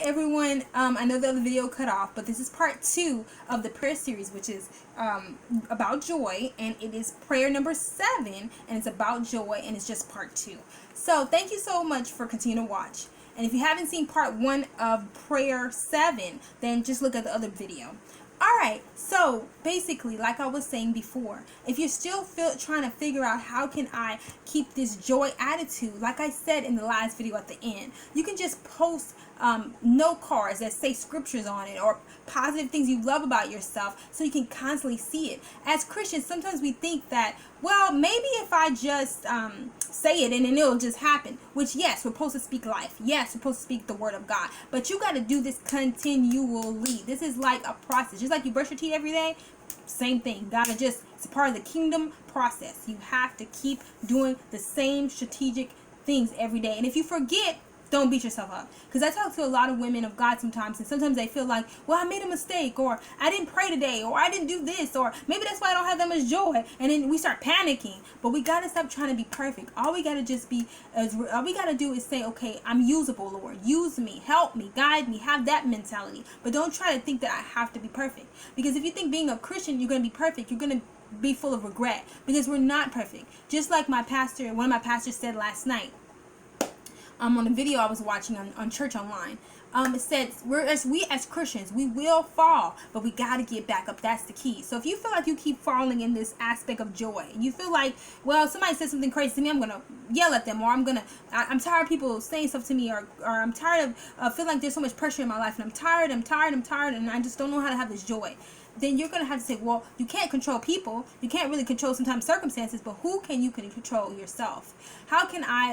everyone. I know the other video cut off, but this is part 2 of the prayer series, which is about joy, and it is prayer number 7, and it's about joy, and it's just part 2. So thank you so much for continuing to watch. And if you haven't seen part 1 of prayer 7, then just look at the other video. Alright, so basically, like I was saying before, if you're still trying to figure out how can I keep this joy attitude, like I said in the last video at the end, you can just post note cards that say scriptures on it or positive things you love about yourself so you can constantly see it. As Christians, sometimes we think that, well, maybe if I just say it and then it'll just happen. Which, yes, we're supposed to speak life. Yes, we're supposed to speak the word of God. But you got to do this continually. This is like a process. Just like you brush your teeth every day, same thing. It's a part of the kingdom process. You have to keep doing the same strategic things every day. And if you forget, don't beat yourself up. Because I talk to a lot of women of God sometimes, and sometimes they feel like, well, I made a mistake, or I didn't pray today, or I didn't do this, or maybe that's why I don't have that much joy. And then we start panicking. But we got to stop trying to be perfect. All we got to do is say, okay, I'm usable, Lord. Use me, help me, guide me, have that mentality. But don't try to think that I have to be perfect. Because if you think being a Christian, you're going to be perfect, you're going to be full of regret. Because we're not perfect. Just like one of my pastors said last night, on a video I was watching on Church Online. It said, we as Christians, we will fall, but we got to get back up. That's the key. So if you feel like you keep falling in this aspect of joy, and you feel like, well, somebody said something crazy to me, I'm going to yell at them, or I'm tired of people saying stuff to me, or I'm tired of feeling like there's so much pressure in my life, and I'm tired, and I just don't know how to have this joy. Then you're going to have to say, well, you can't control people. You can't really control sometimes circumstances, but who can you control? Yourself. How can I